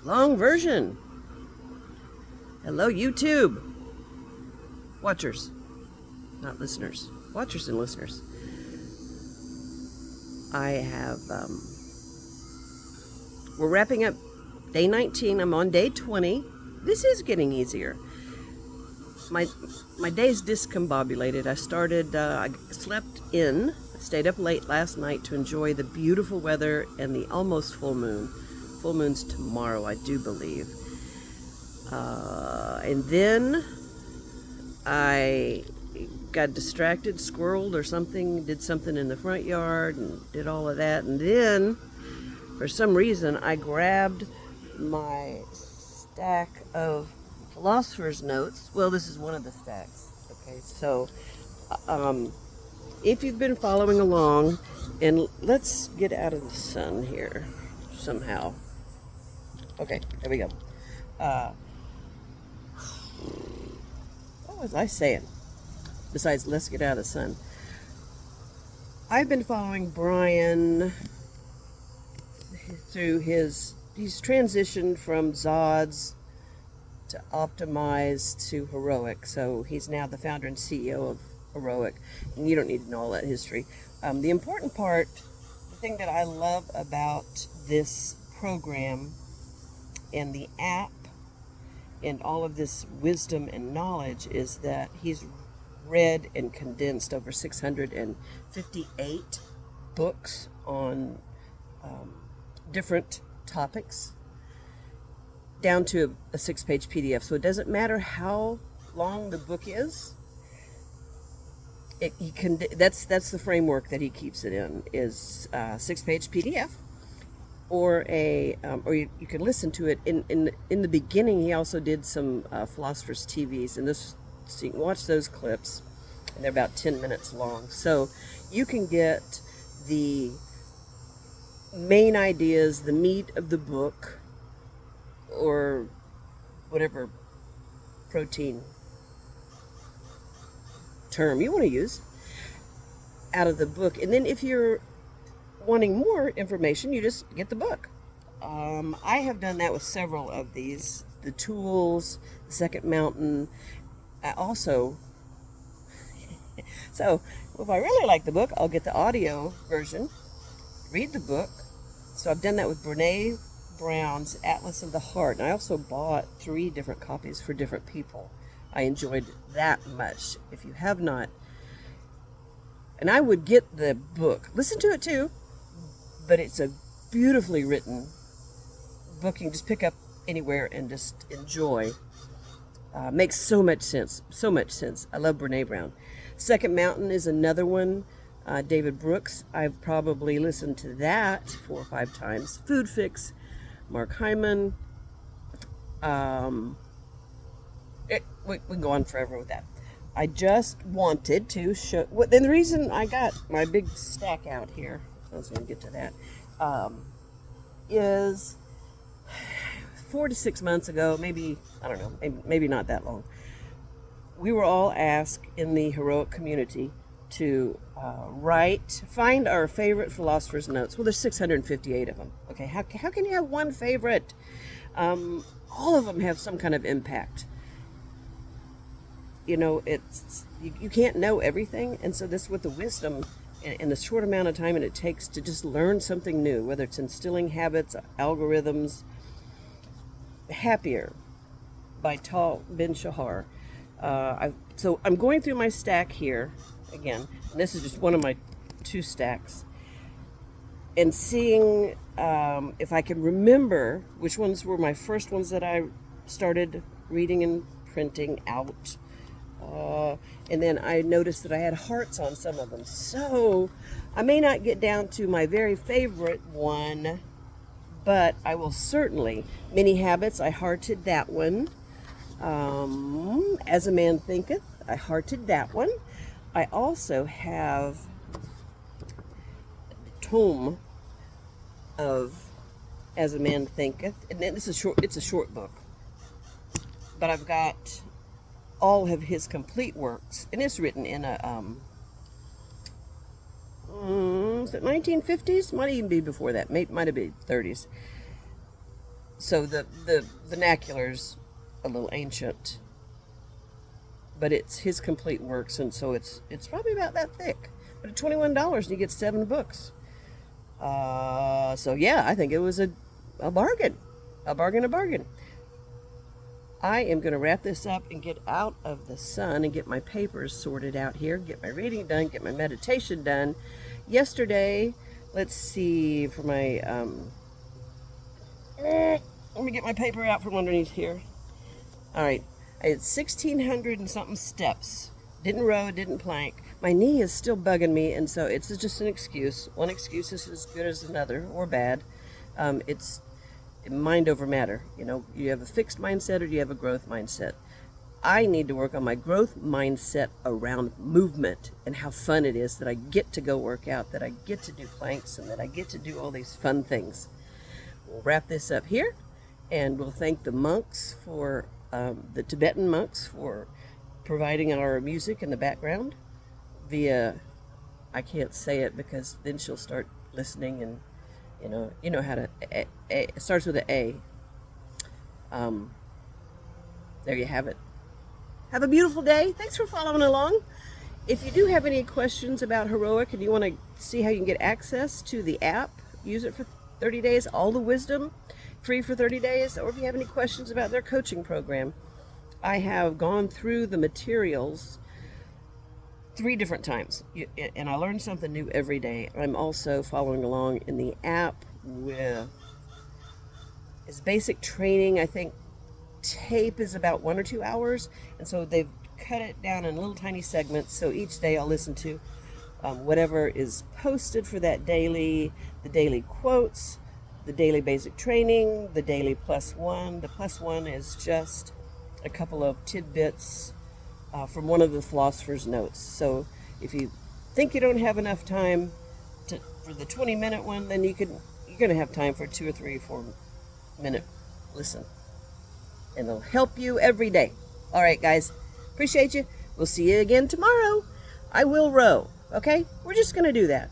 Long version. Hello, YouTube. Watchers, not listeners. Watchers and listeners. I have, we're wrapping up day 19. I'm on day 20. This is getting easier. My day's discombobulated. I slept in, stayed up late last night to enjoy the beautiful weather and the almost full moon. Full moon's tomorrow, I do believe. And then I got distracted, squirreled or something, did something in the front yard and did all of that. And then, for some reason, I grabbed my stack of Philosopher's Notes. Well, this is one of the stacks. Okay, so if you've been following along, and let's get out of the sun here somehow. Okay, there we go. What was I saying? Besides, let's get out of the sun. I've been following Brian through he's transitioned from Zods to Optimize to Heroic. So he's now the founder and CEO of Heroic. And you don't need to know all that history. The important part, the thing that I love about this program and the app and all of this wisdom and knowledge is that he's read and condensed over 658 books on different topics down to a 6-page PDF. So it doesn't matter how long the book is. That's the framework that he keeps it in, is 6-page PDF, or or you can listen to it. In the beginning, he also did some Philosophers TVs, and so you can watch those clips, and they're about 10 minutes long. So you can get the main ideas, the meat of the book, or whatever protein term you want to use out of the book. And then if you're wanting more information, you just get the book. I have done that with several of these. The Tools, The Second Mountain. Also, so if I really like the book, I'll get the audio version, read the book. So I've done that with Brene Brown's Atlas of the Heart. And I also bought 3 different copies for different people. I enjoyed that much. If you have not, and I would get the book, listen to it too, but it's a beautifully written book. You can just pick up anywhere and just enjoy. Makes so much sense. I love Brene Brown. Second Mountain is another one. David Brooks. I've probably listened to that 4 or 5 times. Food Fix, Mark Hyman. We can go on forever with that. I just wanted to show. Then the reason I got my big stack out here, I was going to get to that, is 4 to 6 months ago, maybe, I don't know, maybe not that long, we were all asked in the Heroic community to find our favorite Philosopher's Notes. Well, there's 658 of them. Okay, how can you have one favorite? All of them have some kind of impact. You know, you can't know everything, and so this with the wisdom in the short amount of time it takes to just learn something new, whether it's instilling habits, algorithms. Happier by Tal Ben-Shahar. So I'm going through my stack here again, and this is just one of my 2 stacks, and seeing if I can remember which ones were my first ones that I started reading and printing out. And then I noticed that I had hearts on some of them. So I may not get down to my very favorite one, but I will certainly. Many Habits, I hearted that one. As a Man Thinketh, I hearted that one. I also have the tome of As a Man Thinketh, and then it's a short book, but I've got all of his complete works, and it's written in a is it 1950s? Might even be before that. Might have been 30s. So the vernacular's a little ancient, but it's his complete works, and so it's probably about that thick. But at $21, you get 7 books. So yeah, I think it was a bargain, a bargain. I am going to wrap this up and get out of the sun and get my papers sorted out here, get my reading done, get my meditation done. Yesterday, let's see, for my, let me get my paper out from underneath here. All right, I had 1,600 and something steps. Didn't row, didn't plank. My knee is still bugging me, and so it's just an excuse. One excuse is as good as another, or bad. It's mind over matter. You know, you have a fixed mindset or you have a growth mindset. I need to work on my growth mindset around movement and how fun it is that I get to go work out, that I get to do planks, and that I get to do all these fun things. We'll wrap this up here, and we'll thank the monks for, the Tibetan monks for providing our music in the background via, I can't say it because then she'll start listening, and you know how to, it starts with an A. There you have it. Have a beautiful day. Thanks for following along. If you do have any questions about Heroic and you want to see how you can get access to the app, use it for 30 days, all the wisdom, free for 30 days, or if you have any questions about their coaching program, I have gone through the materials 3 different times, and I learn something new every day. I'm also following along in the app with its basic training. I think tape is about 1 or 2 hours, and so they've cut it down in little tiny segments, so each day I'll listen to whatever is posted for that daily, the daily quotes, the daily basic training, the daily +1. The +1 is just a couple of tidbits from one of the philosopher's notes. So if you think you don't have enough time for the 20-minute one, then you're going to have time for 2 or 3 or 4 minute listen. And it'll help you every day. All right, guys. Appreciate you. We'll see you again tomorrow. I will row, okay? We're just going to do that.